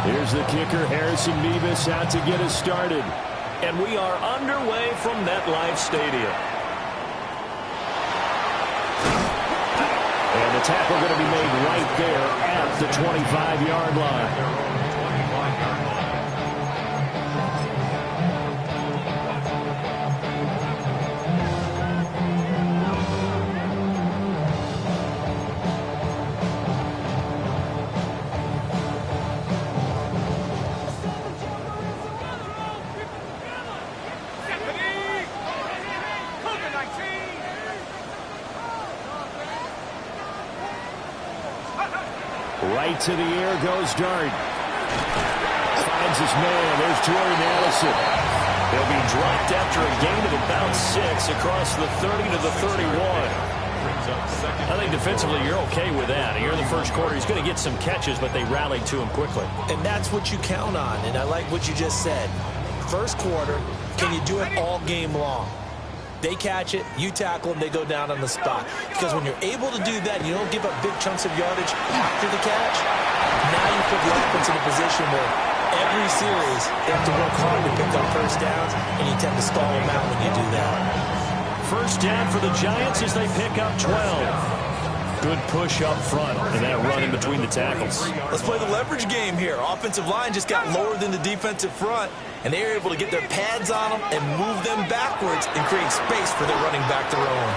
Here's the kicker, Harrison Mevis, out to get us started. And we are underway from MetLife Stadium. And the tackle going to be made right there at the 25-yard line. Right to the air goes Dart. Finds his man. There's Jordan Addison. He'll be dropped after a gain of about 6 across the 30 to the 31. I think defensively you're okay with that. Here in the first quarter, he's going to get some catches, but they rallied to him quickly. And that's what you count on, and I like what you just said. First quarter, can you do it all game long? They catch it, you tackle them, they go down on the spot. Because when you're able to do that, you don't give up big chunks of yardage after the catch, now you put the offense in a position where every series they have to work hard to pick up first downs, and you tend to stall them out when you do that. First down for the Giants as they pick up 12. Good push up front, and that run in between the tackles. Let's play the leverage game here. Offensive line just got lower than the defensive front, and they were able to get their pads on them and move them backwards and create space for their running back to roll.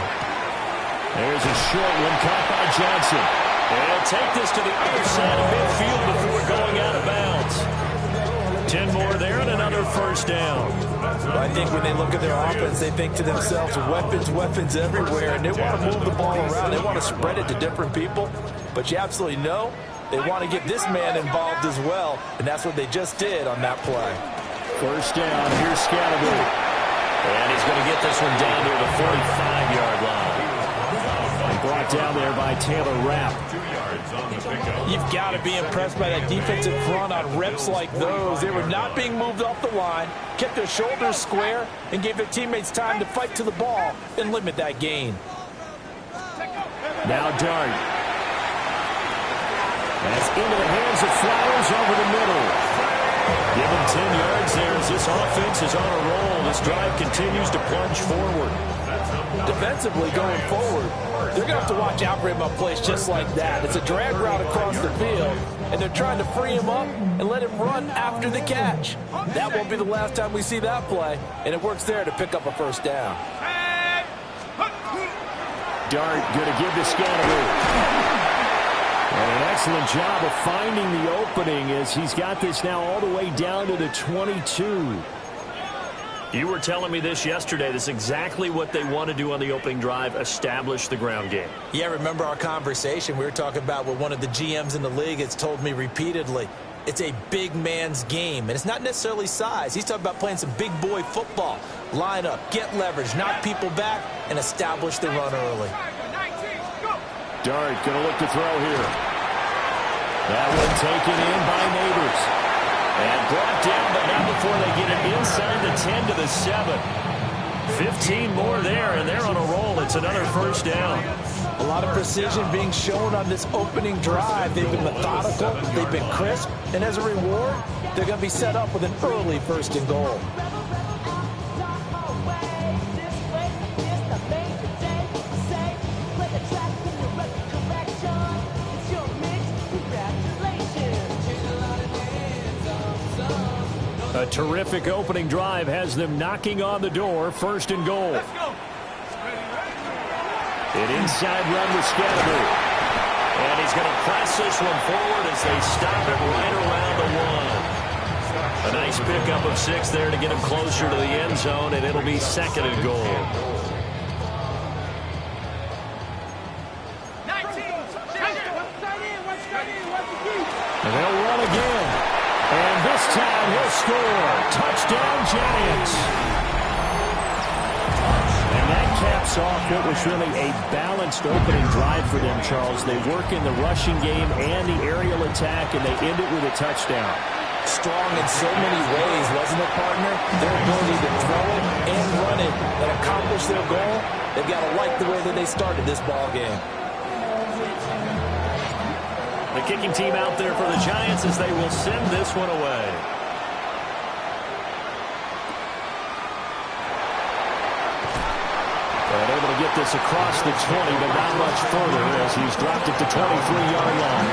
There's a short one caught by Johnson. They'll take this to the other side of midfield before going out of bounds. 10 more there and another first down. Well, I think when they look at their offense, they think to themselves, weapons, weapons everywhere, and they want to move the ball around. They want to spread it to different people, but you absolutely know they want to get this man involved as well, and that's what they just did on that play. First down, here's Scalaboo. And he's going to get this one down near the 45-yard line. Brought down there by Taylor Rapp. You've got to be impressed by that defensive front on reps like those. They were not being moved off the line, kept their shoulders square, and gave their teammates time to fight to the ball and limit that gain. Now Dart. That's into the hands of Flowers over the middle. Give him 10 yards there as this offense is on a roll. This drive continues to plunge forward. Defensively going forward, they're going to have to watch out for him on plays just like that. It's a drag route across the field, and they're trying to free him up and let him run after the catch. That won't be the last time we see that play, and it works there to pick up a first down. Dart going to give to Scalaboo. And an excellent job of finding the opening as he's got this now all the way down to the 22. You were telling me this yesterday. This is exactly what they want to do on the opening drive, establish the ground game. Yeah, remember our conversation. We were talking about what one of the GMs in the league has told me repeatedly. It's a big man's game, and it's not necessarily size. He's talking about playing some big boy football. Line up, get leverage, knock people back, and establish the run early. Dart going to look to throw here. That one taken in by Neighbors. And brought down, but not before they get it inside the 10 to the 7. 15 more there, and they're on a roll. It's another first down. A lot of precision being shown on this opening drive. They've been methodical, they've been crisp, and as a reward, they're going to be set up with an early first and goal. A terrific opening drive has them knocking on the door, first and goal. An inside run with Scalaboo. And he's going to press this one forward as they stop it right around the 1. A nice pickup of 6 there to get him closer to the end zone, and it'll be second and goal. And they'll run again. And this time he'll score. Touchdown, Giants. And that caps off what was really a balanced opening drive for them, Charles. They work in the rushing game and the aerial attack, and they end it with a touchdown. Strong in so many ways, wasn't it, partner? Their ability to throw it and run it and accomplish their goal, they've got to like the way that they started this ball game. The kicking team out there for the Giants as they will send this one away. And able to get this across the 20, but not much further as he's dropped it to 23-yard line.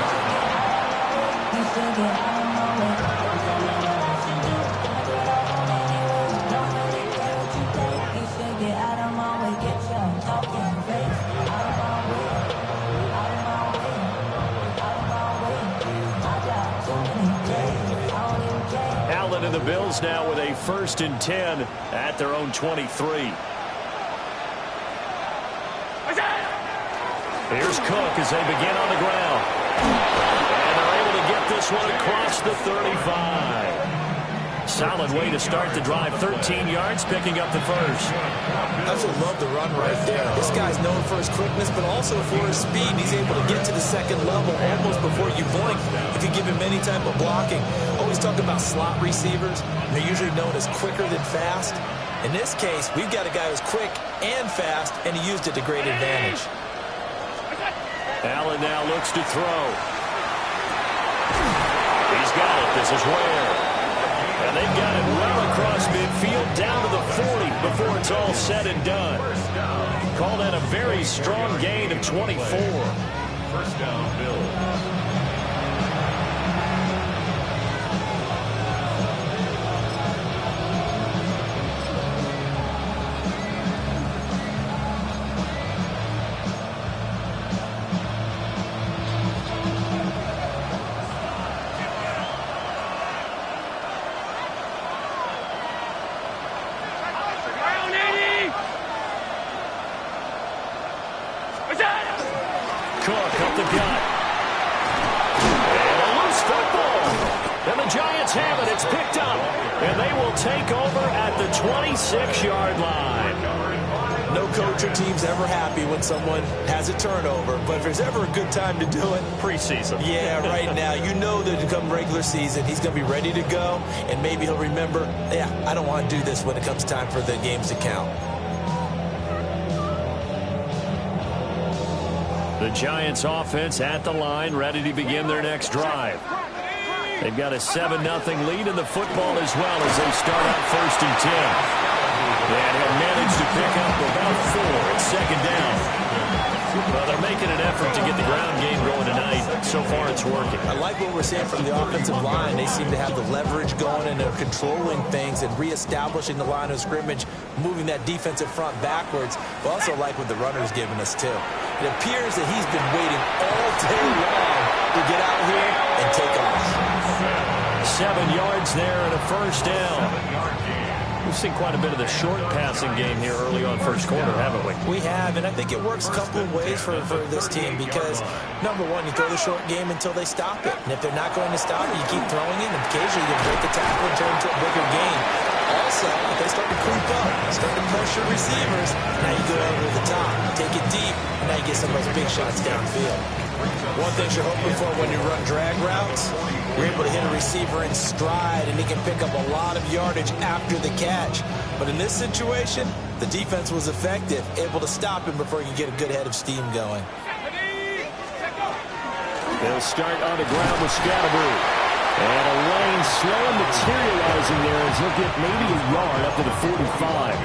Allen and the Bills now with a 1st and 10 at their own 23. Here's Cook as they begin on the ground. And they're able to get this one across the 35. Solid way to start the drive. 13 yards, picking up the first. I just love the run right there. This guy's known for his quickness, but also for his speed. He's able to get to the second level almost before you blink if you give him any type of blocking. Always talk about slot receivers. They're usually known as quicker than fast. In this case, we've got a guy who's quick and fast, and he used it to great advantage. Allen now looks to throw. He's got it. This is Ware. And they've got it well across midfield down to the 40 before it's all said and done. Call that a very strong gain of 24. First down, Bills. Cook up the gut. And a loose football. And the Giants have it. It's picked up. And they will take over at the 26-yard line. No coach or team's ever happy when someone has a turnover. But if there's ever a good time to do it, preseason. Yeah, right now. You know that come regular season, he's going to be ready to go. And maybe he'll remember, yeah, I don't want to do this when it comes time for the games to count. The Giants offense at the line, ready to begin their next drive. They've got a 7-0 lead in the football as well as they start out 1st and 10. And he'll manage to pick up about 4 at 2nd down. Well, they're making an effort to get the ground game going tonight. So far, it's working. I like what we're seeing from the offensive line. They seem to have the leverage going, and they're controlling things and reestablishing the line of scrimmage, moving that defensive front backwards. But also like what the runner's giving us, too. It appears that he's been waiting all day long to get out here and take off. 7 yards there and a 1st down. We've seen quite a bit of the short passing game here early on 1st quarter, haven't we? We have, and I think it works a couple of ways for this team because, number one, you throw the short game until they stop it. And if they're not going to stop it, you keep throwing it, and occasionally you break a tackle and turn it into a bigger gain. Also, if they start to creep up, start to pressure receivers, now you go over the top, take it deep, and now you get some of those big shots downfield. One thing you're hoping for when you run drag routes, you're able to hit a receiver in stride, and he can pick up a lot of yardage after the catch. But in this situation, the defense was effective, able to stop him before he could get a good head of steam going. They'll start on the ground with Scatterbroo. And a lane slow materializing there as he'll get maybe a yard up to the 45.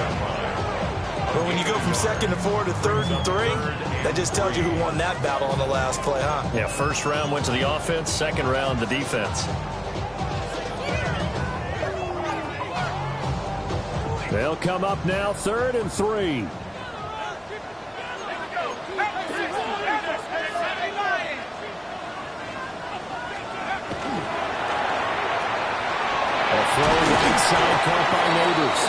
But when you go from 2nd to 4 to 3rd and 3, that just tells you who won that battle on the last play, huh? Yeah, 1st round went to the offense, 2nd round the defense. They'll come up now 3rd and 3. Throw right side caught by Neighbors.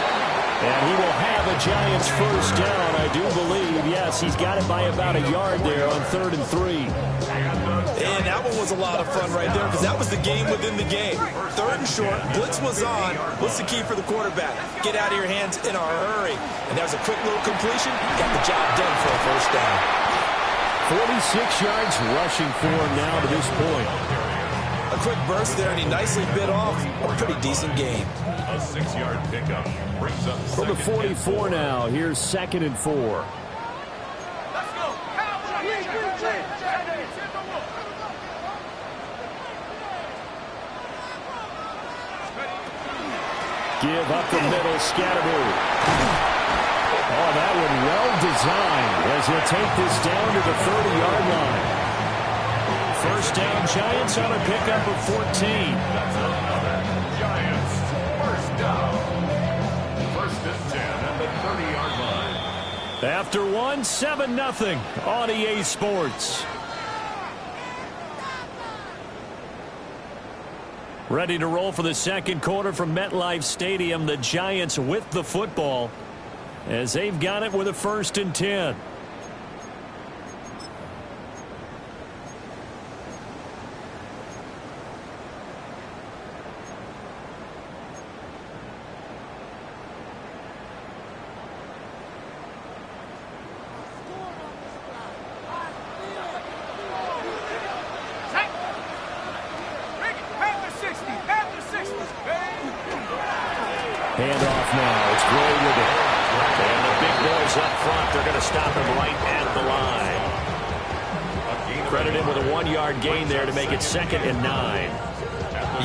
And he will have a Giants 1st down, I do believe. Yes, he's got it by about a yard there on 3rd and 3. And that one was a lot of fun right there because that was the game within the game. 3rd and short, blitz was on. What's the key for the quarterback? Get out of your hands in a hurry. And that was a quick little completion. Got the job done for a 1st down. 46 yards rushing for him now to this point. A quick burst there, and he nicely bit off a pretty decent gain. A 6-yard pickup brings up from the 44 now. Here's 2nd and 4. Give up the middle, Scatteroo. Oh, that one well designed as he'll take this down to the 30-yard line. First down, Giants on a pickup of 14. That's another Giants first down. First and 10 at the 30-yard line. After one, 7-0 on EA Sports. Ready to roll for the second quarter from MetLife Stadium. The Giants with the football as they've got it with a 1st and 10. Handoff now. It's Gray with it. And the big boys up front, they're going to stop him right at the line. Credit him with a 1-yard gain there to make it 2nd and 9.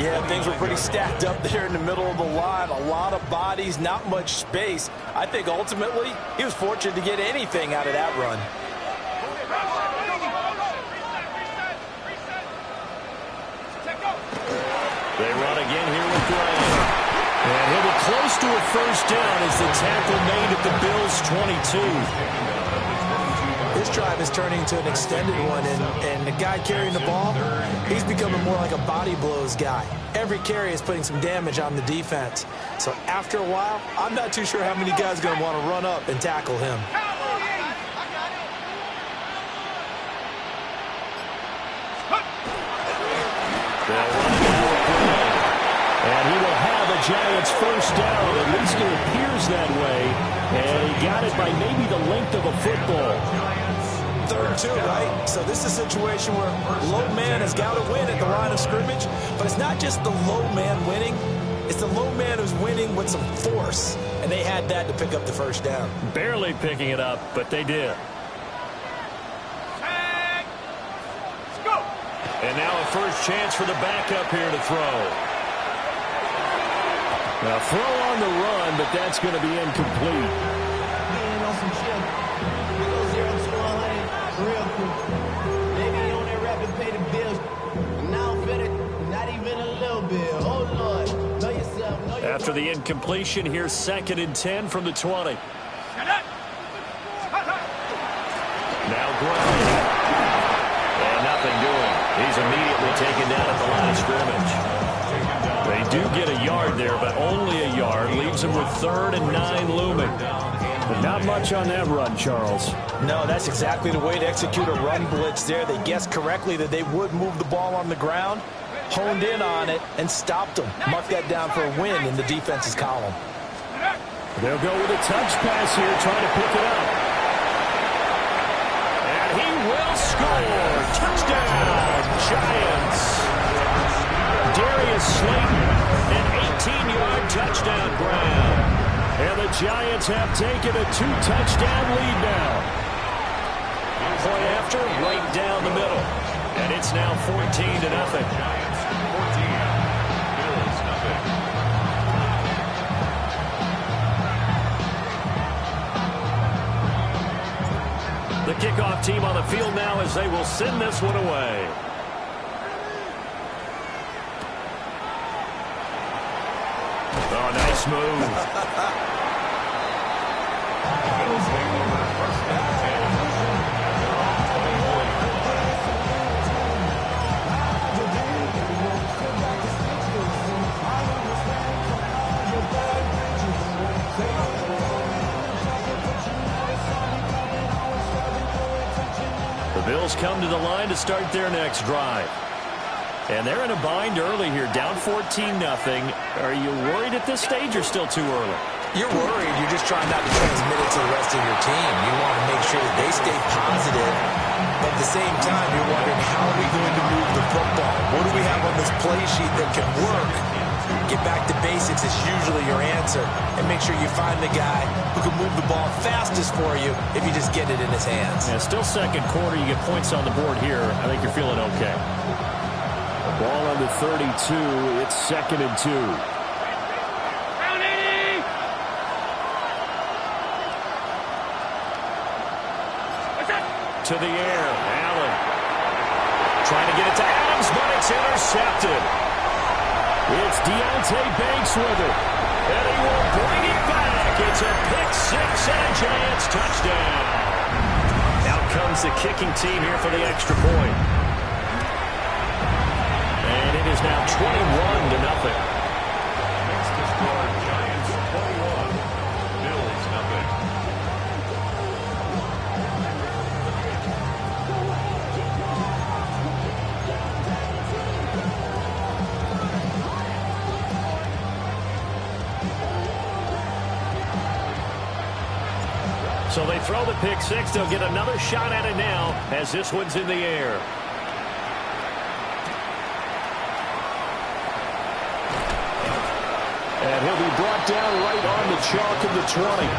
Yeah, things were pretty stacked up there in the middle of the line. A lot of bodies, not much space. I think ultimately he was fortunate to get anything out of that run. They run again here with Gray. And he'll be close to a first down as the tackle made at the Bills' 22. This drive is turning into an extended one, and the guy carrying the ball, he's becoming more like a body blows guy. Every carry is putting some damage on the defense. So after a while, I'm not too sure how many guys are going to want to run up and tackle him. And he will have a Giants first down. At least it appears that way. And he got it by maybe the length of a football. 3rd and 2, right? So this is a situation where low man has got to win at the line of scrimmage. But it's not just the low man winning. It's the low man who's winning with some force. And they had that to pick up the first down. Barely picking it up, but they did. And now a first chance for the backup here to throw. Now throw on the run, but that's going to be incomplete. After the incompletion, here's 2nd and 10 from the 20. Now Gray. And nothing doing. He's immediately taken down at the line of scrimmage. They do get a yard there, but only a yard. Leaves them with 3rd and 9 looming. But not much on that run, Charles. No, that's exactly the way to execute a run blitz there. They guessed correctly that they would move the ball on the ground, honed in on it, and stopped them. Mark that down for a win in the defense's column. They'll go with a touch pass here, trying to pick it up. And he will score. Touchdown, Giants. Darius Slayton, an 18-yard touchdown grab. And the Giants have taken a 2-touchdown lead now. Point after, right down the middle. And it's now 14-0. The kickoff team on the field now as they will send this one away. Oh, nice move. The Bills come to the line to start their next drive. And they're in a bind early here, down 14-0. Are you worried at this stage or still too early? You're worried. You're just trying not to transmit it to the rest of your team. You want to make sure that they stay positive. But at the same time, you're wondering, how are we going to move the football? What do we have on this play sheet that can work? Get back to basics is usually your answer. And make sure you find the guy who can move the ball fastest for you if you just get it in his hands. Yeah, still second quarter. You get points on the board here. I think you're feeling okay. Ball on the 32. It's 2nd and 2. to the air. Allen trying to get it to Adams, but it's intercepted. It's Deontay Banks with it. And he will bring it back. It's a pick six and a Giants touchdown. Out comes the kicking team here for the extra point. And it is now 21-0. Next to score, Giants 21, Bills 0. So they throw the pick six. They'll get another shot at it now as this one's in the air. And he'll be brought down right on the chalk of the 20.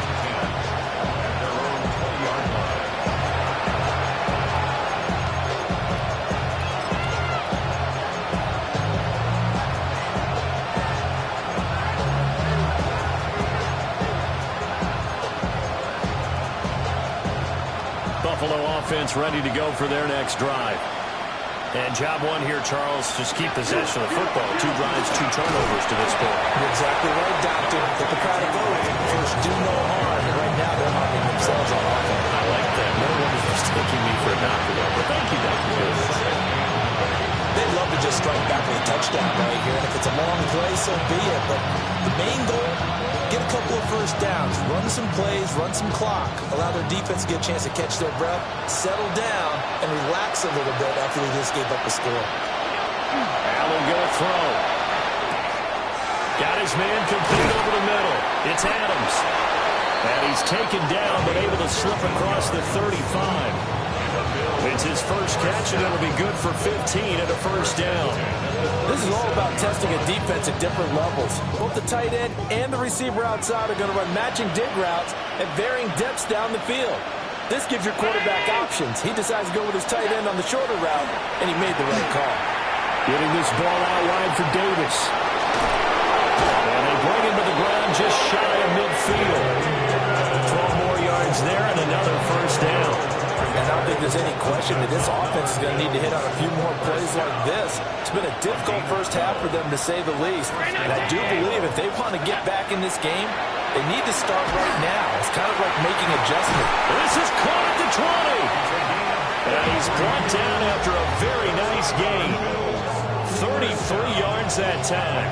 Buffalo offense ready to go for their next drive. And job one here, Charles, just keep possession of the football. 2 drives, 2 turnovers to this point. You're exactly right, Doctor. Get the crowd going. First, do no harm. And right now, they're harming themselves on offense. I like that. No one is mistaking me for a doctor, though. But thank you, Doctor. They'd love to just strike back with a touchdown right here. And if it's a long play, so be it. But the main goal, get a couple of first downs. Run some plays, run some clock. Allow their defense to get a chance to catch their breath, settle down, and relax a little bit after they just gave up a score. Allen gonna throw. Got his man complete over the middle. It's Adams. And he's taken down, but able to slip across the 35. It's his first catch, and it'll be good for 15 and a first down. This is all about testing a defense at different levels. Both the tight end and the receiver outside are going to run matching dig routes at varying depths down the field. This gives your quarterback options. He decides to go with his tight end on the shorter route, and he made the right call. Getting this ball out wide for Davis. And they bring him to the ground just shy of midfield. 12 more yards there and another first down. And I don't think there's any question that this offense is going to need to hit on a few more plays like this. It's been a difficult first half for them, to say the least. And I do believe if they want to get back in this game, they need to start right now. It's kind of like making adjustment. This is caught at the 20. And he's brought down after a very nice gain. 33 yards that time.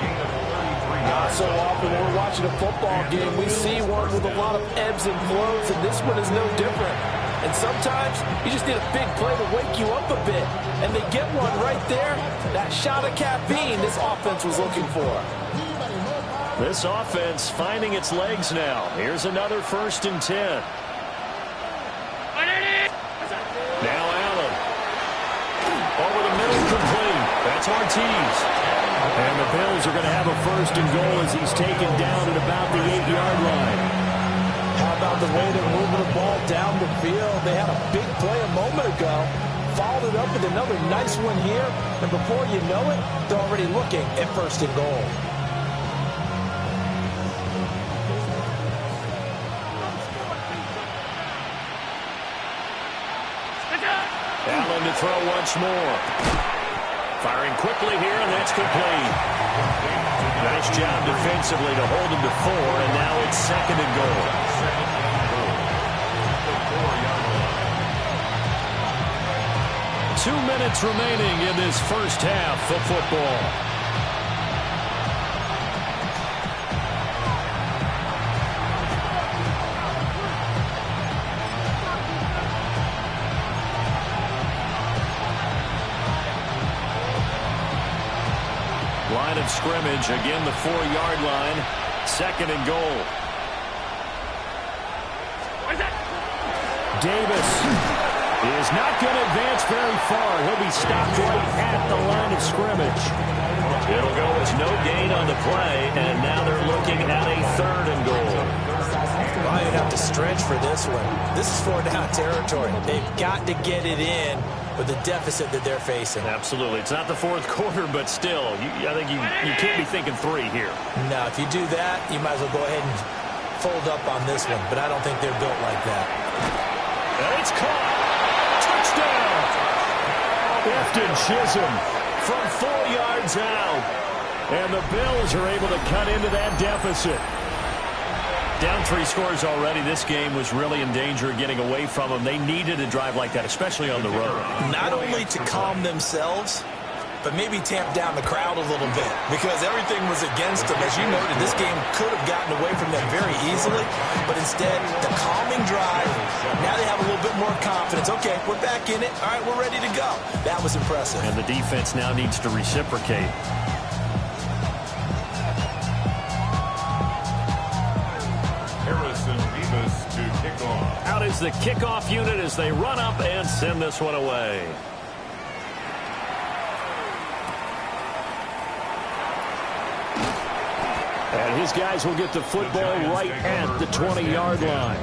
Not so often when we're watching a football game, we see one with a lot of ebbs and flows, and this one is no different. And sometimes you just need a big play to wake you up a bit. And they get one right there. That shot of caffeine this offense was looking for. This offense finding its legs now. Here's another 1st and 10. Now Allen. Over the middle, complete. That's Ortiz. And the Bills are going to have a 1st and goal as he's taken down at about the 8-yard line. How about the way they're moving the ball down the field? They had a big play a moment ago, followed it up with another nice one here, and before you know it, they're already looking at 1st and goal. Allen to throw once more. Firing quickly here, and that's complete. Nice job defensively to hold him to 4, and now it's 2nd and goal. 2 minutes remaining in this first half of football. Line of scrimmage, again the 4-yard line, 2nd and goal. Davis is not going to advance very far. He'll be stopped right at the line of scrimmage. It'll go as no gain on the play, and now they're looking at a 3rd and goal. Well, you'd have to stretch for this one. This is 4-down territory. They've got to get it in with the deficit that they're facing. Absolutely. It's not the 4th quarter, but still, I think you can't be thinking 3 here. Now, if you do that, you might as well go ahead and fold up on this one, but I don't think they're built like that. And it's caught. Lifton Chisholm from 4 yards out. And the Bills are able to cut into that deficit. Down 3 scores already. This game was really in danger of getting away from them. They needed a drive like that, especially on the road. Not only to calm themselves, but maybe tamp down the crowd a little bit because everything was against them. As you noted, this game could have gotten away from them very easily, but instead, the calming drive, now they have a little bit more confidence. Okay, we're back in it. All right, we're ready to go. That was impressive. And the defense now needs to reciprocate. To kick off. Out is the kickoff unit as they run up and send this one away. And his guys will get the football right at the 20-yard line.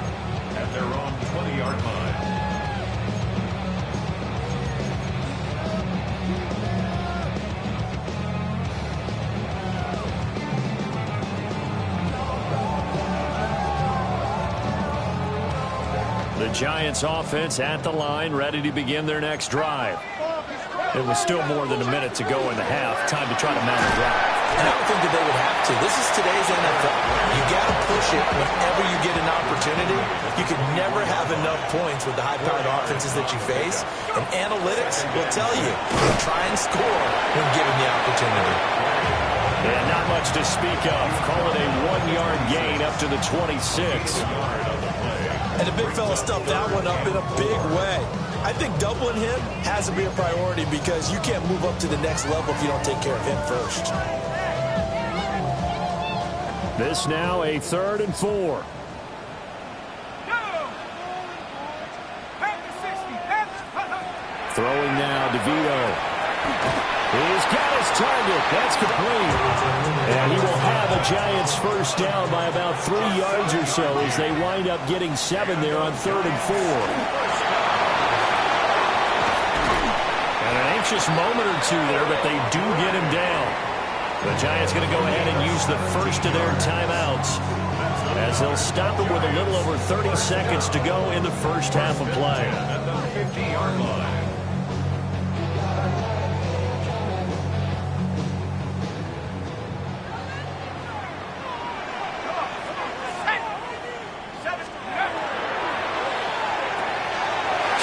At their own 20-yard line. The Giants offense at the line, ready to begin their next drive. It was still more than a minute to go in the half. Time to try to mount a drive. And I don't think that they would have to. This is today's NFL. You got to push it whenever you get an opportunity. You can never have enough points with the high-powered offenses that you face. And analytics will tell you, try and score when given the opportunity. And not much to speak of. Call it a 1-yard gain up to the 26. And the big fella stuffed that one up in a big way. I think doubling him has to be a priority because you can't move up to the next level if you don't take care of him first. This now a 3rd and 4. Throwing now, DeVito. He's got his target. That's complete. And he will have a Giants first down by about 3 yards or so as they wind up getting 7 there on 3rd and 4. And an anxious moment or two there, but they do get him down. The Giants going to go ahead and use the first of their timeouts as they'll stop it with a little over 30 seconds to go in the first half of play. At the 50-yard line.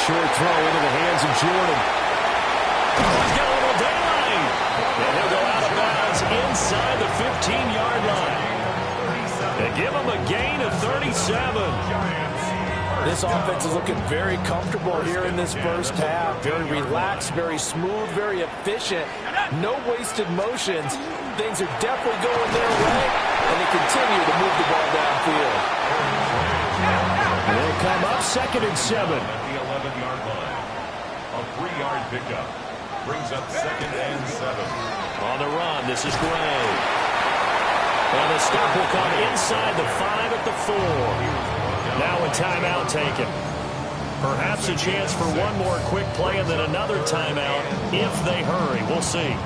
Short throw into the hands of Jordan. He's got a little daylight. And he'll go out of bounds inside the 15-yard line. They give him a gain of 37. This offense is looking very comfortable here in this first half. Very relaxed, very smooth, very efficient. No wasted motions. Things are definitely going their way, and they continue to move the ball downfield. They'll come up 2nd and 7. At the 11-yard line. A 3-yard pickup. Brings up 2nd and 7. On the run, this is Gray. And the stop will come inside the 5 at the 4. Now a timeout taken. Perhaps a chance for one more quick play and then another timeout if they hurry. We'll see.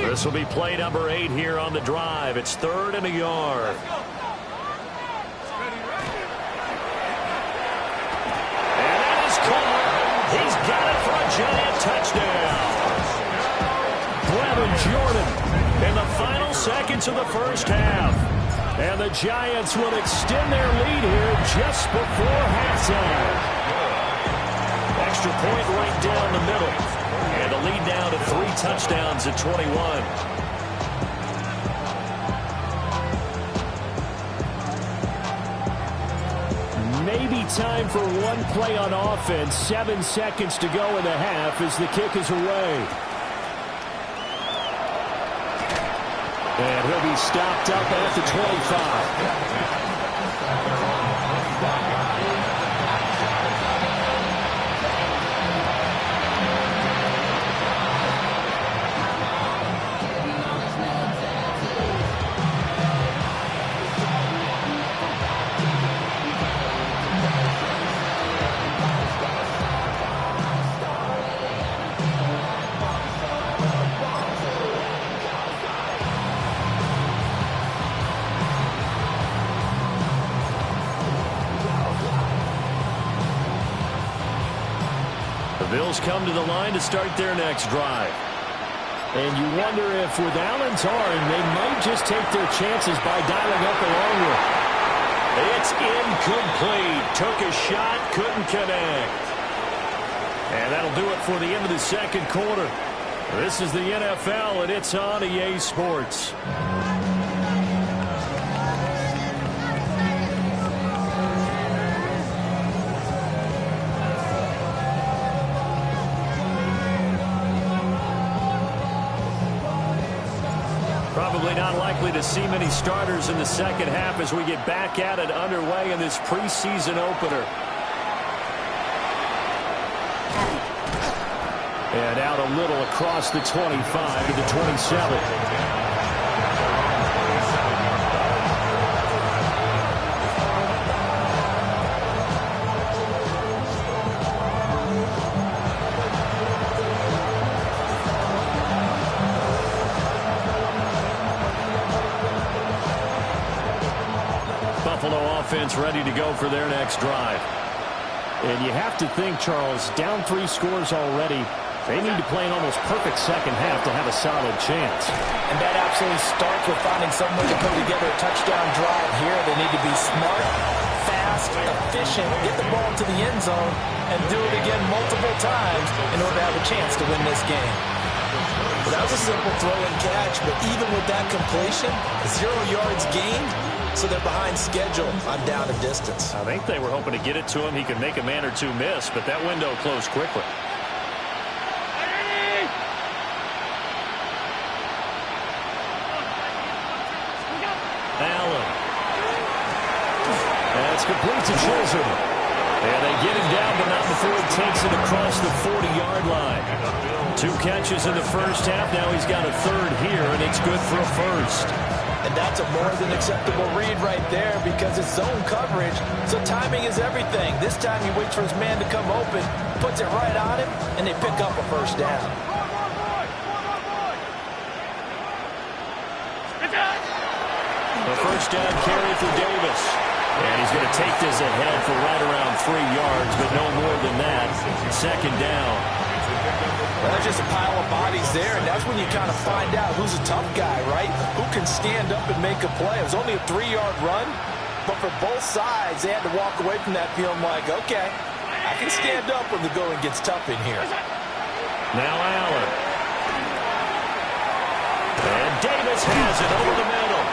This will be play number 8 here on the drive. It's 3rd and a yard. And that is caught. He's got it for a Giant touchdown. Brevin Jordan In the final seconds of the first half. And the Giants will extend their lead here just before halftime. Extra point right down the middle. And the lead now to 3 touchdowns at 21. Maybe time for one play on offense. 7 seconds to go in the half as the kick is away. And he'll be stopped up at the 25. Bills come to the line to start their next drive. And you wonder if with Allen's arm, they might just take their chances by dialing up the long one. It's incomplete. Took a shot, couldn't connect. And that'll do it for the end of the second quarter. This is the NFL, and it's on EA Sports. Probably not likely to see many starters in the second half as we get back at it underway in this preseason opener. And out a little across the 25 to the 27. Buffalo offense ready to go for their next drive. And you have to think, Charles, down 3 scores already. They need to play an almost perfect second half to have a solid chance. And that absolutely starts with finding some way to put together a touchdown drive here. They need to be smart, fast, efficient, get the ball to the end zone, and do it again multiple times in order to have a chance to win this game. Well, that was a simple throw and catch, but even with that completion, 0 yards gained, so they're behind schedule on down and distance. I think they were hoping to get it to him. He could make a man or two miss, but that window closed quickly. Allen. That's complete to Chisholm. And they get him down, but not before he takes it across the 40-yard line. 2 catches in the first half. Now he's got a third here, and it's good for a first. And that's a more than acceptable read right there because it's zone coverage, so timing is everything. This time he waits for his man to come open, puts it right on him, and they pick up a first down. The first down carry for Davis. And he's going to take this ahead for right around 3 yards, but no more than that. Second down. Well, there's just a pile of bodies there, and that's when you kind of find out who's a tough guy, right? Who can stand up and make a play. It was only a 3-yard run, but for both sides, they had to walk away from that feeling like, okay, I can stand up when the going gets tough in here. Now Allen. And Davis has it over the middle.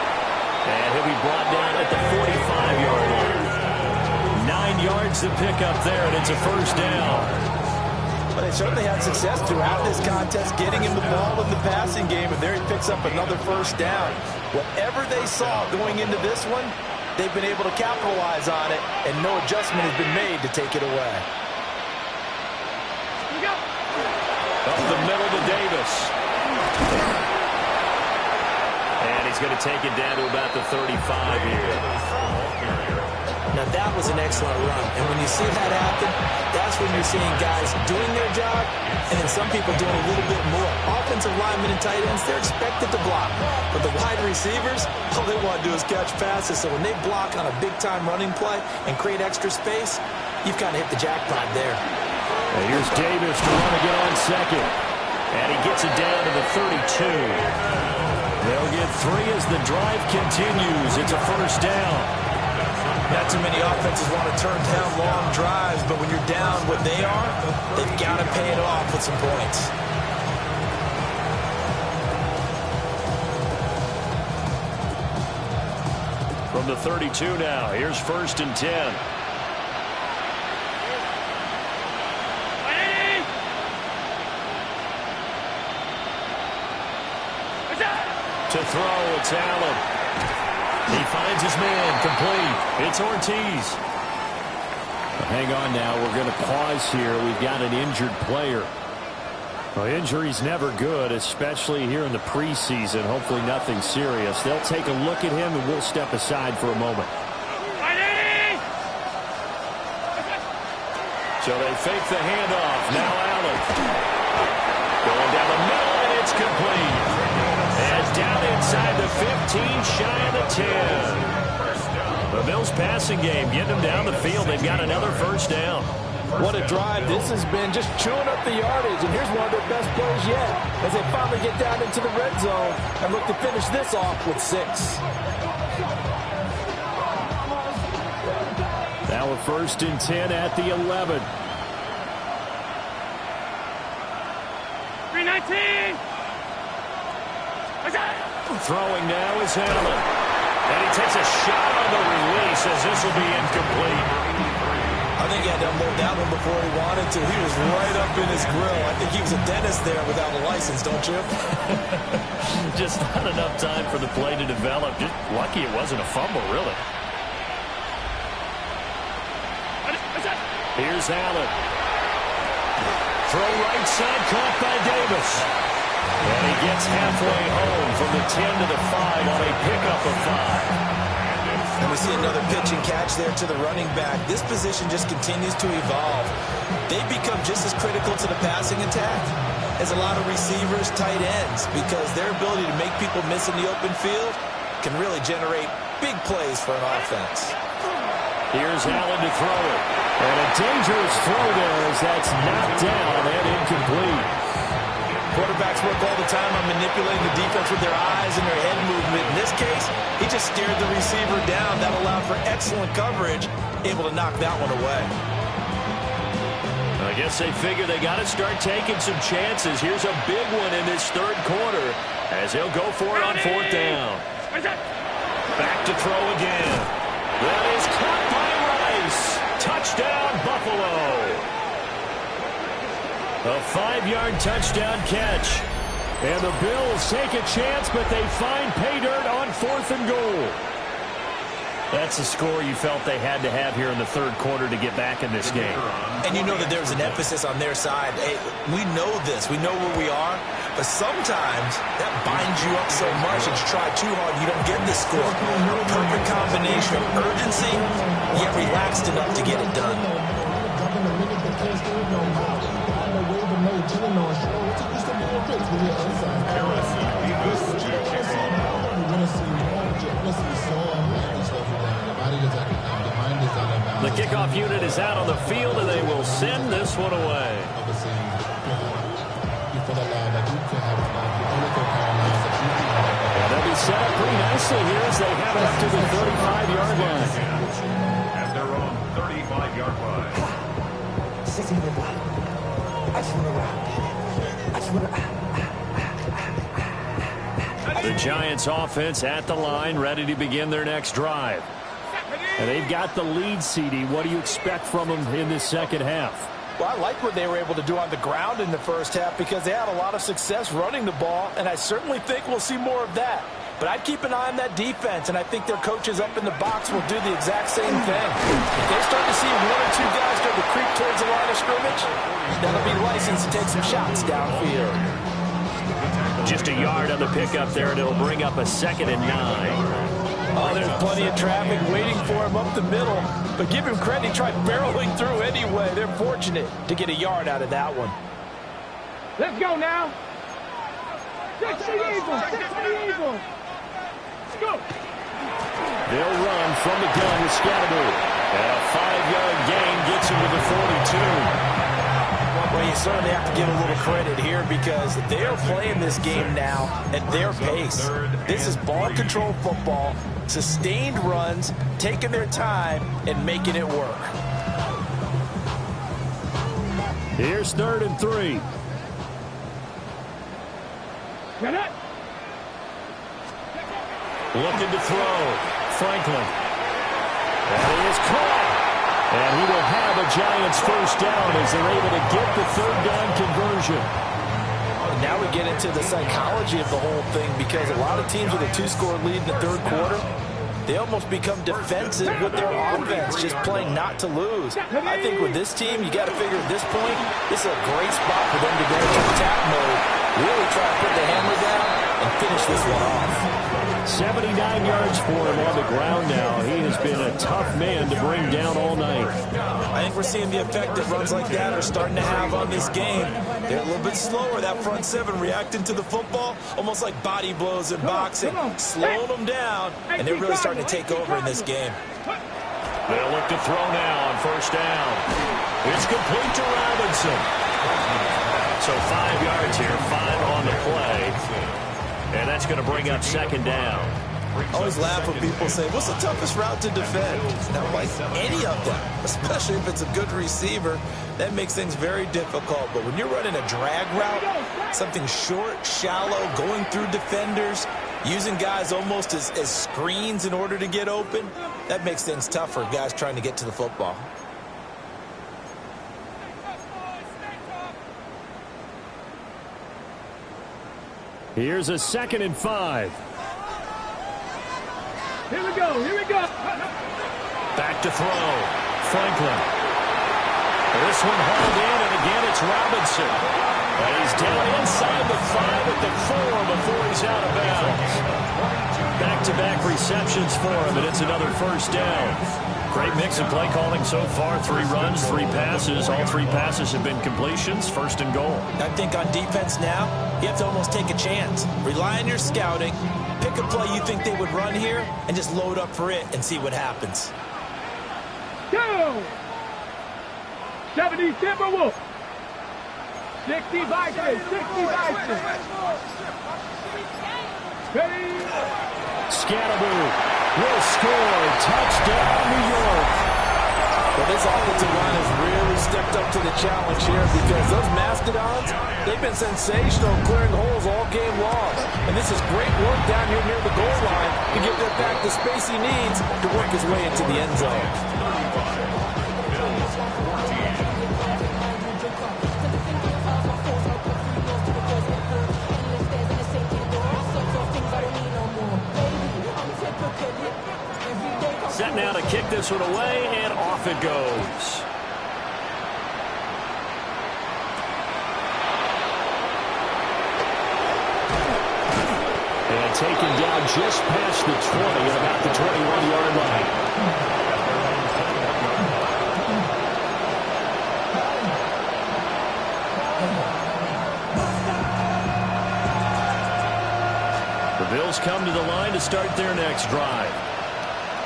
And he'll be brought down at the 45-yard line. 9 yards to pick up there, and it's a first down. Well, they certainly had success throughout this contest, getting him the ball in the passing game, and there he picks up another first down. Whatever they saw going into this one, they've been able to capitalize on it, and no adjustment has been made to take it away. Up the middle to Davis. And he's going to take it down to about the 35 here. Now, that was an excellent run. And when you see that happen, that's when you're seeing guys doing their job and then some people doing a little bit more. Offensive linemen and tight ends, they're expected to block. But the wide receivers, all they want to do is catch passes. So when they block on a big-time running play and create extra space, you've kind of hit the jackpot there. And here's Davis to run again on second. And he gets it down to the 32. They'll get 3 as the drive continues. It's a first down. Not too many offenses want to turn down long drives, but when you're down what they are, they've got to pay it off with some points. From the 32 now, here's 1st and 10. To throw, it's Allen. He finds his man, complete. It's Ortiz. Hang on now, we're going to pause here. We've got an injured player. Well, injury's never good, especially here in the preseason. Hopefully nothing serious. They'll take a look at him, and we'll step aside for a moment. So they fake the handoff. Now Allen. Going down the middle, and it's complete. And down inside the 15, shy of the 10. The Bills passing game, getting them down the field. They've got another first down. What a drive this has been, just chewing up the yardage. And here's one of their best plays yet as they finally get down into the red zone and look to finish this off with 6. Now a 1st and 10 at the 11. 319. Throwing now is Allen. And he takes a shot on the release as this will be incomplete. I think he had to unload that one before he wanted to. He was right up in his grill. I think he was a dentist there without a license, don't you? Just not enough time for the play to develop. Just lucky it wasn't a fumble, really. Here's Allen. Throw right side, caught by Davis. And he gets halfway home from the 10 to the 5 on a pickup of 5. And we see another pitch and catch there to the running back. This position just continues to evolve. They become just as critical to the passing attack as a lot of receivers, tight ends, because their ability to make people miss in the open field can really generate big plays for an offense. Here's Allen to throw it. And a dangerous throw there as that's knocked down and incomplete. Quarterbacks work all the time on manipulating the defense with their eyes and their head movement. In this case, he just stared the receiver down. That allowed for excellent coverage, able to knock that one away. I guess they figure they got to start taking some chances. Here's a big one in this 3rd quarter as he'll go for it on 4th down. Back to throw again. That is caught by Rice. Touchdown, Buffalo. A 5-yard touchdown catch. And the Bills take a chance, but they find pay dirt on 4th and goal. That's the score you felt they had to have here in the 3rd quarter to get back in this game. And you know that there's an emphasis on their side. Hey, we know this. We know where we are. But sometimes that binds you up so much that you try too hard, you don't get the score. A perfect combination of urgency, yet relaxed enough to get it done. The kickoff unit is out on the field, and they will send this one away. And they'll be set up pretty nicely here as they have it up to the 35-yard line. At their own 35-yard line. The Giants offense at the line, ready to begin their next drive. And they've got the lead, CD. What do you expect from them in this 2nd half? Well, I like what they were able to do on the ground in the 1st half because they had a lot of success running the ball, and I certainly think we'll see more of that. But I'd keep an eye on that defense, and I think their coaches up in the box will do the exact same thing. If they start to see 1 or 2 guys start to creep towards the line of scrimmage, that'll be licensed to take some shots downfield. Just a yard on the pickup there, and it'll bring up a 2nd and 9. Oh, there's plenty of traffic waiting for him up the middle. But give him credit, he tried barreling through anyway. They're fortunate to get a yard out of that one. Let's go now. 6 for the Eagles. 6 for the Eagles. Let's go. They'll run from the gun with Scatterby. And a 5-yard gain gets him to the 42. Well, you certainly have to give a little credit here because they are playing this game now at their pace. This is ball control football, sustained runs, taking their time, and making it work. Here's 3rd and 3. Looking to throw. Franklin. And he is caught. And he will have a Giants 1st down as they're able to get the 3rd down conversion. Now we get into the psychology of the whole thing because a lot of teams with a 2-score lead in the 3rd quarter, they almost become defensive with their offense, just playing not to lose. I think with this team, you got to figure at this point, this is a great spot for them to go into attack mode, really try to put the hammer down and finish this one off. 79 yards for him on the ground now. He has been a tough man to bring down all night. I think we're seeing the effect that runs like that are starting to have on this game. They're a little bit slower, that front 7, reacting to the football, almost like body blows in boxing, slowing them down, and they're really starting to take over in this game. They'll look to throw now on first down. It's complete to Robinson. So 5 yards here, 5 on the play. And that's going to bring up second down. I always laugh when people say, what's the toughest route to defend? Not like any of them, especially if it's a good receiver. That makes things very difficult. But when you're running a drag route, something short, shallow, going through defenders, using guys almost as screens in order to get open, that makes things tough for guys trying to get to the football. Here's a 2nd and 5. Here we go. Here we go. Back to throw. Franklin. This one hauled in, and again it's Robinson. And he's down inside the 5 at the 4 before he's out of bounds. Back-to-back receptions for him, and it's another first down. Great mix of play calling so far. 3 runs, 3 passes. All 3 passes have been completions. 1st and goal. I think on defense now, you have to almost take a chance. Rely on your scouting. Pick a play you think they would run here and just load up for it and see what happens. Go! 70 Timberwolves. 60 Vikings. 60 Vikings. Ready? Scatterboo will score. Touchdown, New York. Well, this offensive line has really stepped up to the challenge here because those Mastodons, they've been sensational clearing holes all game long. And this is great work down here near the goal line to give that back the space he needs to work his way into the end zone. Set now to kick this one away, and off it goes. And taken down just past the 20 at about the 21-yard line. The Bills come to the line to start their next drive.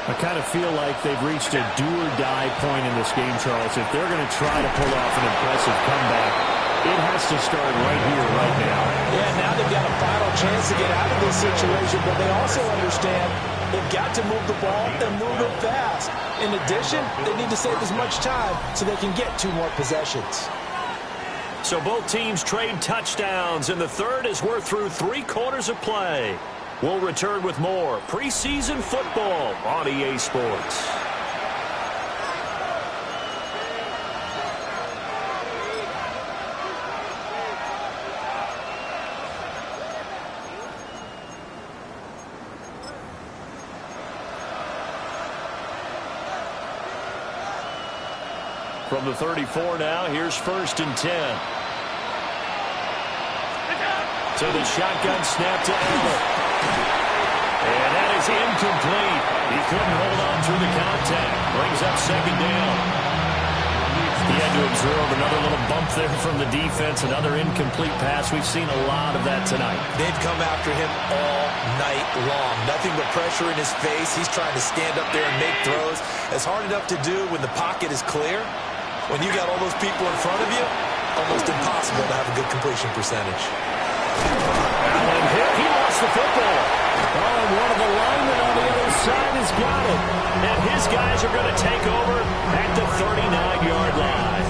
I kind of feel like they've reached a do-or-die point in this game, Charles. If they're going to try to pull off an impressive comeback, it has to start right here, right now. Yeah, now they've got a final chance to get out of this situation, but they also understand they've got to move the ball and move it fast. In addition, they need to save as much time so they can get 2 more possessions. So both teams trade touchdowns, and the third as we're through 3 quarters of play. We'll return with more preseason football on EA Sports. From the 34 now, here's 1st and 10. To the shotgun snap to Allen. And that is incomplete. He couldn't hold on through the contact. Brings up 2nd down. He had to absorb another little bump there from the defense. Another incomplete pass. We've seen a lot of that tonight. They've come after him all night long. Nothing but pressure in his face. He's trying to stand up there and make throws. It's hard enough to do when the pocket is clear. When you got all those people in front of you, almost impossible to have a good completion percentage. Allen hit. He lost the football. Oh, and one of the linemen on the other side has got it. And his guys are going to take over at the 39-yard line.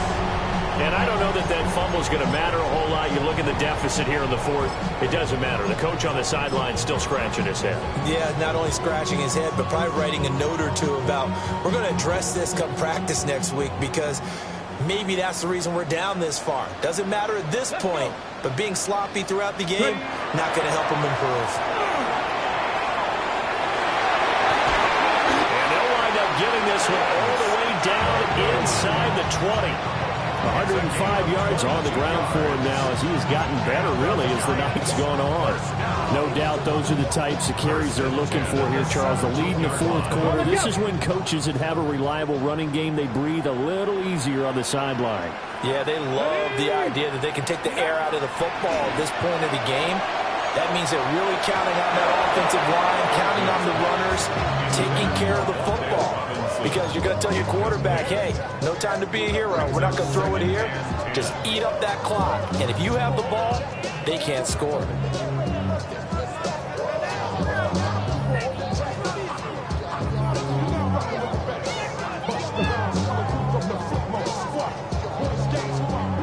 And I don't know that that fumble is going to matter a whole lot. You look at the deficit here in the 4th. It doesn't matter. The coach on the sideline still scratching his head. Yeah, not only scratching his head, but probably writing a note or 2 about we're going to address this come practice next week because maybe that's the reason we're down this far. Doesn't matter at this point, but being sloppy throughout the game, not going to help him improve. Getting this one all the way down inside the 20. 105 yards on the ground for him now as he has gotten better, really, as the night's gone on. No doubt those are the types of carries they're looking for here, Charles. The lead in the 4th quarter. This is when coaches that have a reliable running game, they breathe a little easier on the sideline. Yeah, they love the idea that they can take the air out of the football at this point of the game. That means they're really counting on that offensive line, counting on the runners, taking care of the football. Because you're going to tell your quarterback, hey, no time to be a hero. We're not going to throw it here. Just eat up that clock. And if you have the ball, they can't score.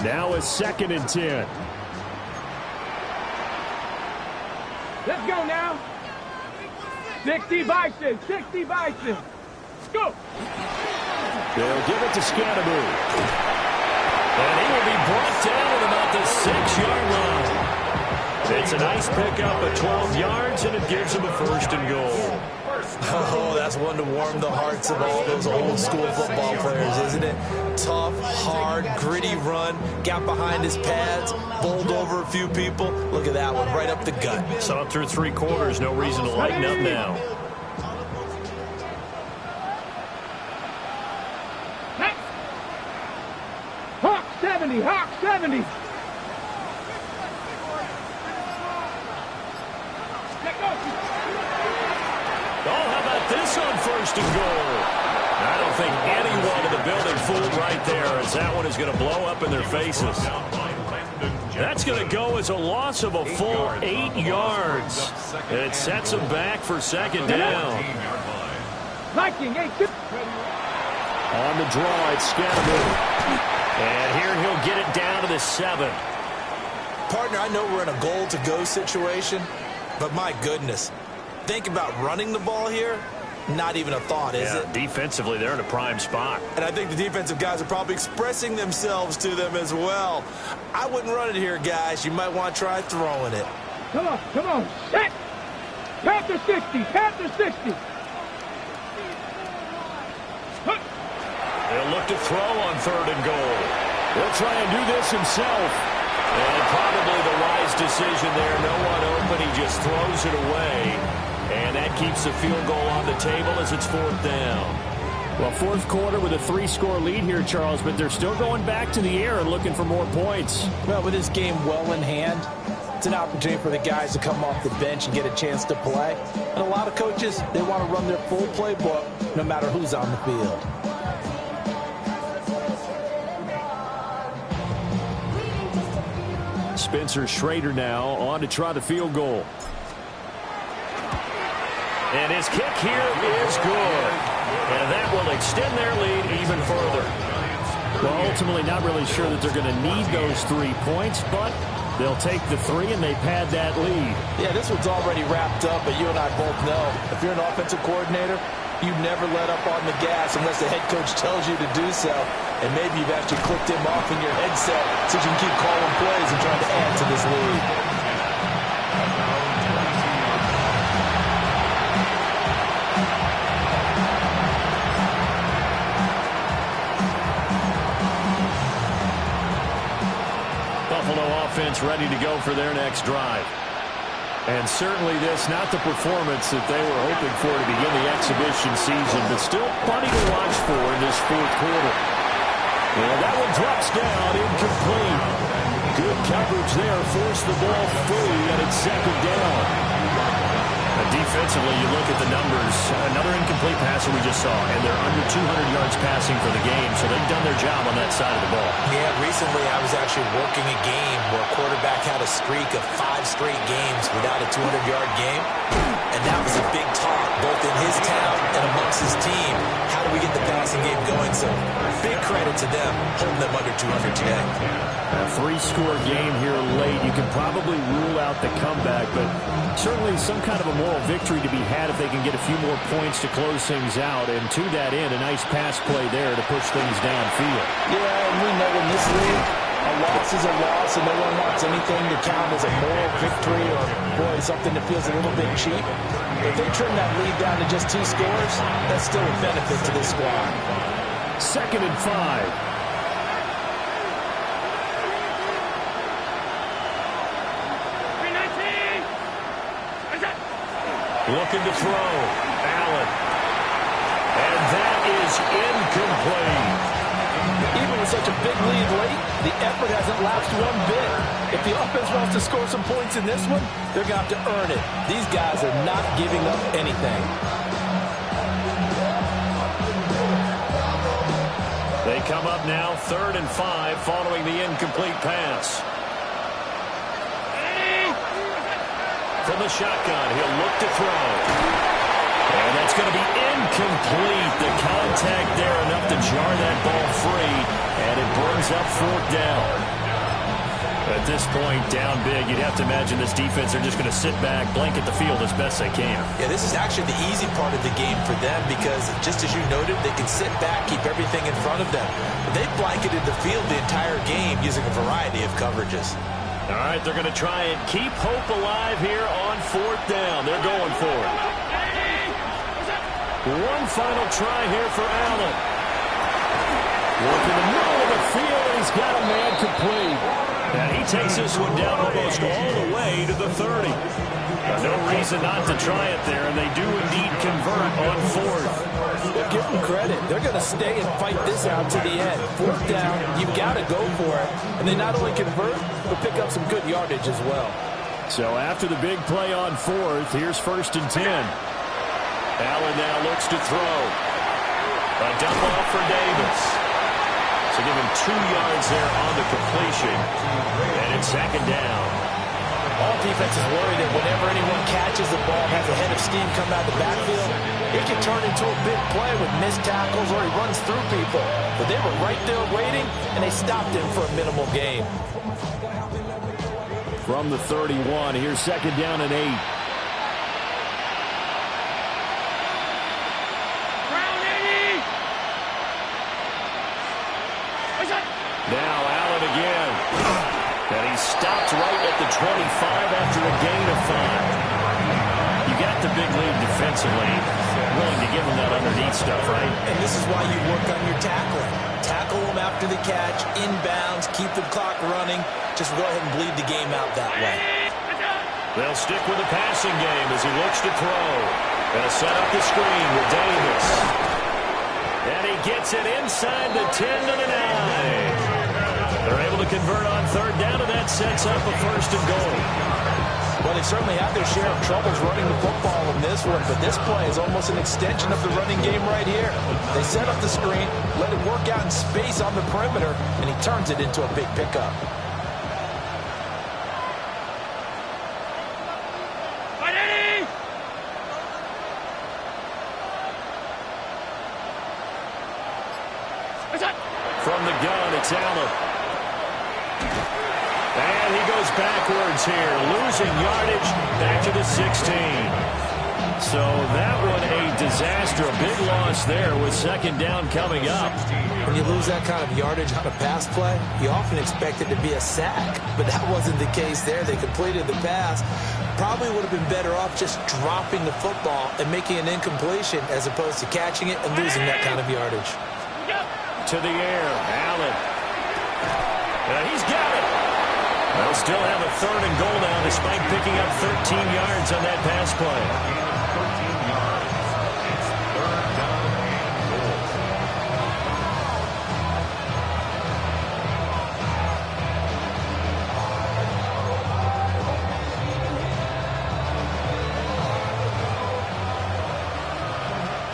Now a 2nd and 10. Let's go now. 60 Bison, 60 Bison. Go. They'll give it to Scatteroo. And he will be brought down at about the 6-yard line. It's a nice pickup at 12 yards, and it gives him a 1st and goal. Oh, that's one to warm the hearts of all those old school football players, isn't it? Tough, hard, gritty run, got behind his pads, bowled over a few people. Look at that one, right up the gut. Saw it through 3 quarters, no reason to lighten up now. Hawk 70, Hawk 70. Oh, how about this on 1st and goal? I don't think anyone in the building fooled right there, as that one is going to blow up in their faces. That's going to go as a loss of a full 8 yards. It sets them back for 2nd down. Viking, hey, On the draw, it's Scatteroo. And here he'll get it down to the 7. Partner, I know we're in a goal-to-go situation, but my goodness, think about running the ball here. Not even a thought, is it? Defensively, they're in a prime spot. And I think the defensive guys are probably expressing themselves to them as well. I wouldn't run it here, guys. You might want to try throwing it. come on, set. Panther 60, Panther 60. They'll look to throw on 3rd and goal. He'll try and do this himself. And probably the wise decision there. No one open. He just throws it away. And that keeps the field goal on the table as it's 4th down. Well, 4th quarter with a 3-score lead here, Charles, but they're still going back to the air and looking for more points. Well, with this game well in hand, it's an opportunity for the guys to come off the bench and get a chance to play. And a lot of coaches, they want to run their full playbook no matter who's on the field. Spencer Schrader now on to try the field goal. And his kick here is good. And that will extend their lead even further. Well, ultimately not really sure that they're going to need those 3 points, but they'll take the 3 and they pad that lead. Yeah, this one's already wrapped up, but you and I both know if you're an offensive coordinator, you never let up on the gas unless the head coach tells you to do so. And maybe you've actually clicked him off in your headset so you can keep calling plays and trying to add to this lead. Buffalo offense ready to go for their next drive. And certainly this, not the performance that they were hoping for to begin the exhibition season, but still plenty to watch for in this 4th quarter. And that one drops down, incomplete. Good coverage there, forced the ball free, and it's 2nd down. Defensively, you look at the numbers. Another incomplete passer we just saw, and they're under 200 yards passing for the game, so they've done their job on that side of the ball. Yeah, recently I was actually working a game where a quarterback had a streak of 5 straight games without a 200-yard game, and that was a big talk, both in his town and amongst his team. How do we get the passing game going? So big credit to them, holding them under 200 today. A 3-score game here late. You can probably rule out the comeback, but certainly some kind of a moral victory to be had if they can get a few more points to close things out. And to that end, a nice pass play there to push things downfield. Yeah, and we know in this league, a loss is a loss, and no one wants anything to count as a moral victory or, boy, something that feels a little bit cheap. If they trim that lead down to just 2 scores, that's still a benefit to this squad. 2nd and 5. Looking to throw. Allen. And that is incomplete. Even such a big lead late, the effort hasn't lapsed one bit. If the offense wants to score some points in this one, they're going to have to earn it. These guys are not giving up anything. They come up now 3rd and 5 following the incomplete pass. From the shotgun, he'll look to throw. And that's going to be incomplete. The contact there enough to jar that ball free, and it brings up 4th down. At this point, down big, you'd have to imagine this defense are just going to sit back, blanket the field as best they can. Yeah, this is actually the easy part of the game for them because, just as you noted, they can sit back, keep everything in front of them. But they've blanketed the field the entire game using a variety of coverages. All right, they're going to try and keep hope alive here on 4th down. They're going for it. One final try here for Allen. Look in the middle of the field, and he's got a man complete. And he takes this one down almost all the way to the 30. No reason not to try it there, and they do indeed convert on 4th. Well, give them credit. They're going to stay and fight this out to the end. 4th down, you've got to go for it. And they not only convert, but pick up some good yardage as well. So after the big play on 4th, here's 1st and 10. Allen now looks to throw. A dump off for Davis. So give him 2 yards there on the completion. And it's 2nd down. All defenses worry that whenever anyone catches the ball, has a head of steam come out of the backfield, it can turn into a big play with missed tackles or he runs through people. But they were right there waiting, and they stopped him for a minimal gain. From the 31, here's 2nd down and 8. Now Allen again. And he stopped right at the 25 after a gain of 5. You got the big lead defensively. Willing to give him that underneath stuff, right? And this is why you work on your tackling. Tackle them after the catch, inbounds, keep the clock running. Just go ahead and bleed the game out that way. They'll stick with the passing game as he looks to throw. Gonna set up the screen with Davis. And he gets it inside the 10 to the 9. They're able to convert on 3rd down, and that sets up a 1st and goal. Well, they certainly have their share of troubles running the football in this one, but this play is almost an extension of the running game right here. They set up the screen, let it work out in space on the perimeter, and he turns it into a big pickup. From the gun, it's Allen. And he goes backwards here, losing yardage back to the 16. So that one a disaster, a big loss there with 2nd down coming up. When you lose that kind of yardage on a pass play, you often expect it to be a sack, but that wasn't the case there. They completed the pass. Probably would have been better off just dropping the football and making an incompletion as opposed to catching it and losing that kind of yardage. To the air, Allen. He's got it. They'll still have a 3rd and goal now despite picking up 13 yards on that pass play. 13 yards. It's 3rd down and goal.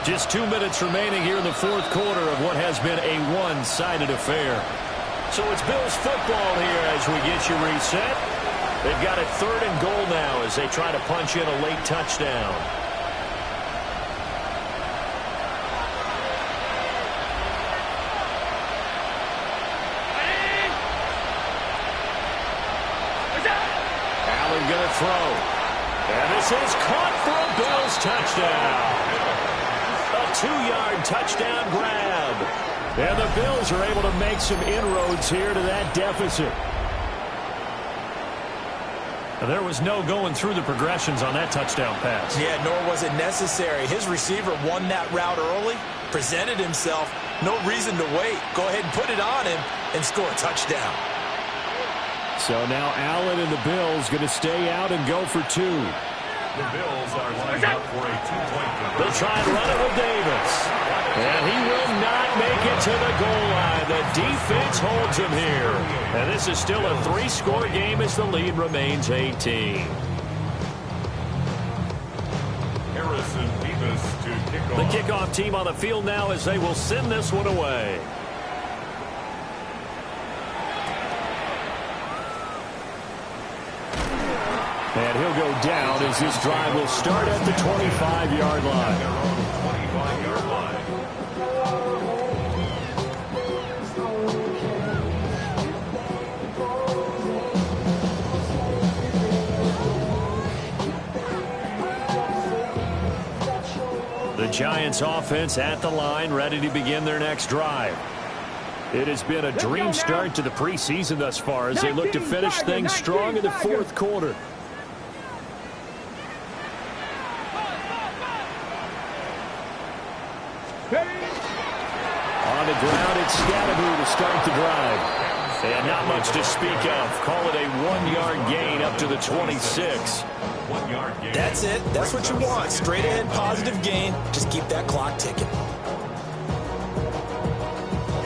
Just 2 minutes remaining here in the 4th quarter of what has been a one-sided affair. So it's Bills football here as we get you reset. They've got a 3rd and goal now as they try to punch in a late touchdown. Allen going to throw. And this is caught for a Bills touchdown. A 2-yard touchdown grab. And the Bills are able to make some inroads here to that deficit. And there was no going through the progressions on that touchdown pass. Yeah, nor was it necessary. His receiver won that route early, presented himself, no reason to wait. Go ahead and put it on him and score a touchdown. So now Allen and the Bills going to stay out and go for 2. The Bills are lining up for a 2-point conversion. They'll try and run it with Davis. And he will not make it to the goal line. The defense holds him here. And this is still a 3-score game as the lead remains 18. Harrison Davis to kick off. The kickoff team on the field now as they will send this one away. And he'll go down as this drive will start at the 25-yard line. Their own 25-yard line. The Giants offense at the line, ready to begin their next drive. It has been a dream start to the preseason thus far as they look to finish things strong in the fourth quarter. On the ground, it's Scatteroo to start the drive. And not much to speak of. Call it a 1-yard gain up to the 26. 1-yard gain. That's it. That's what you want. Straight ahead, positive gain. Just keep that clock ticking.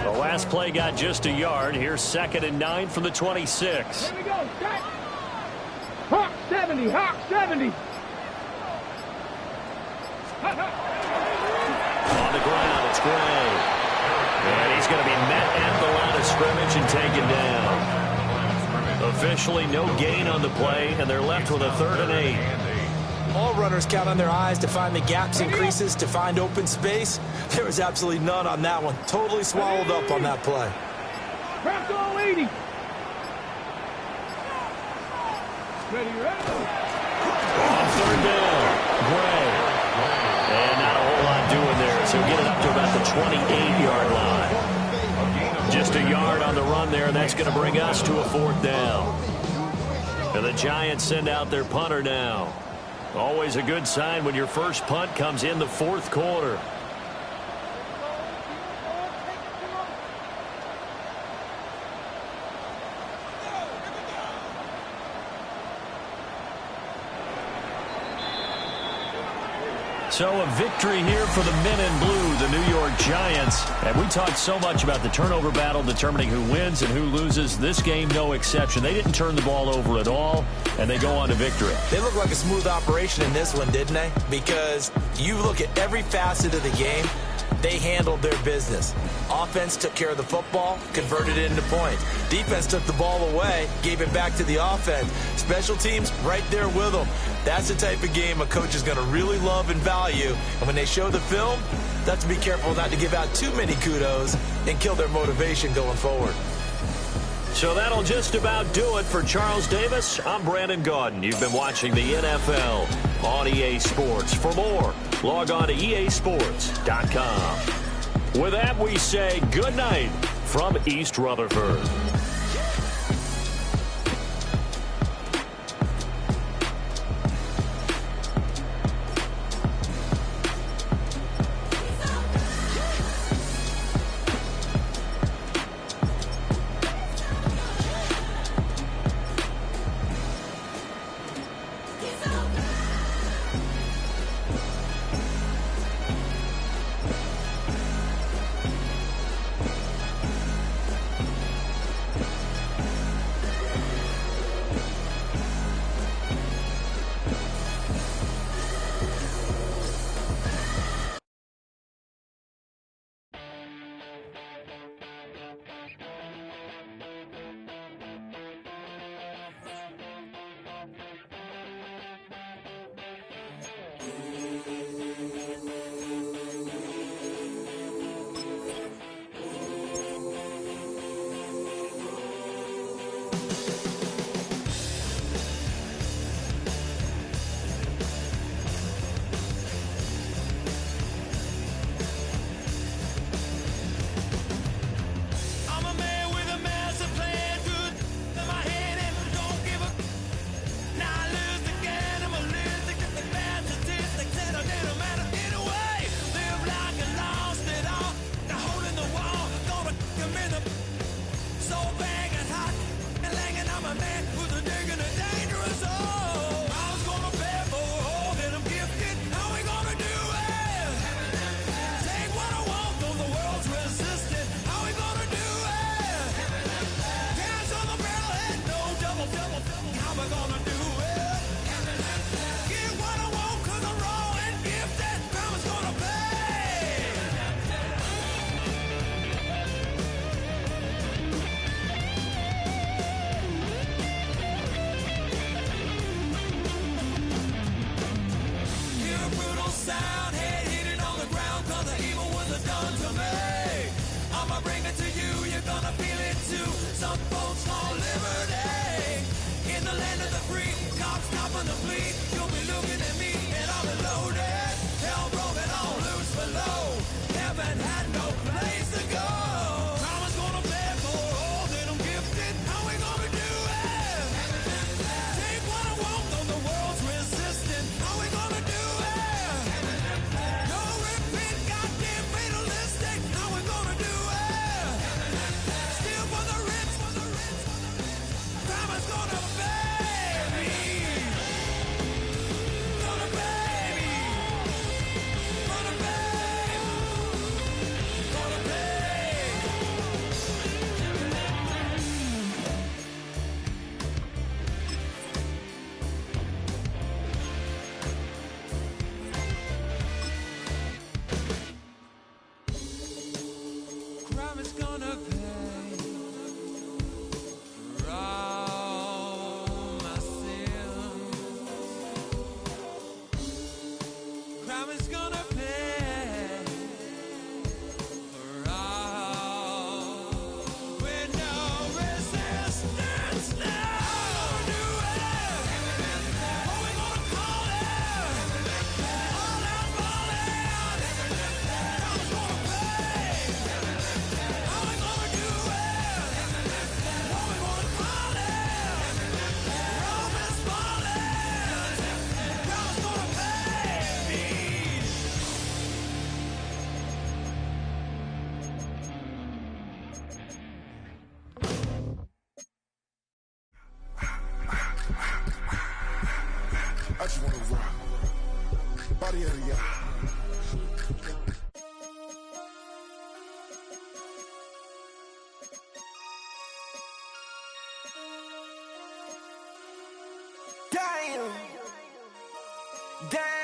The last play got just a yard. Here's 2nd and 9 from the 26. Here we go. Start. Hawk 70. Hawk 70. On the ground, it's Gray. And he's going to be met at the line of scrimmage and taken down. Officially no gain on the play, and they're left with a 3rd and 8. All runners count on their eyes to find the gaps and creases, to find open space. There was absolutely none on that one. Totally swallowed up on that play. Crack all 80. Ready, ready. On 3rd down, Gray. And not a whole lot doing there, so get it up to about the 28-yard line. Just a yard on the run there, and that's going to bring us to a 4th down. And the Giants send out their punter now. Always a good sign when your first punt comes in the 4th quarter. So a victory here for the men in blue, the New York Giants. And we talked so much about the turnover battle determining who wins and who loses. This game, no exception. They didn't turn the ball over at all, and they go on to victory. They look like a smooth operation in this one, didn't they? Because you look at every facet of the game, they handled their business. Offense took care of the football, converted it into points. Defense took the ball away, gave it back to the offense. Special teams right there with them. That's the type of game a coach is going to really love and value. And when they show the film, they have to be careful not to give out too many kudos and kill their motivation going forward. So that'll just about do it for Charles Davis. I'm Brandon Gaudin. You've been watching the NFL on EA Sports. For more, log on to easports.com. With that, we say good night from East Rutherford. Some folks call liberty. In the land of the free, cops stopping the fleet. You'll be looking at me and I'll be loaded. Hell broken on loose below. Haven't had no place to go. Karma's gonna pay for all that I'm gifted. How we gonna do it? Take what I want, though the world's resistant. How we gonna do it? No repeat, goddamn fatalistic. How we gonna do it? Steal for the rich, for the rich, for the rich. Karma's gonna pay me. Gonna pay me. Gonna pay. Gonna pay. Crime is gonna pay for all my sins. Crime is gonna pay for all with no resistance. Now do it. What we gonna call it? All out falling. Crime's gonna pay. How we gonna do it? What we gonna call it? Rome is falling. Crime's gonna pay me. I just wanna rock. Body of the y'all. Damn.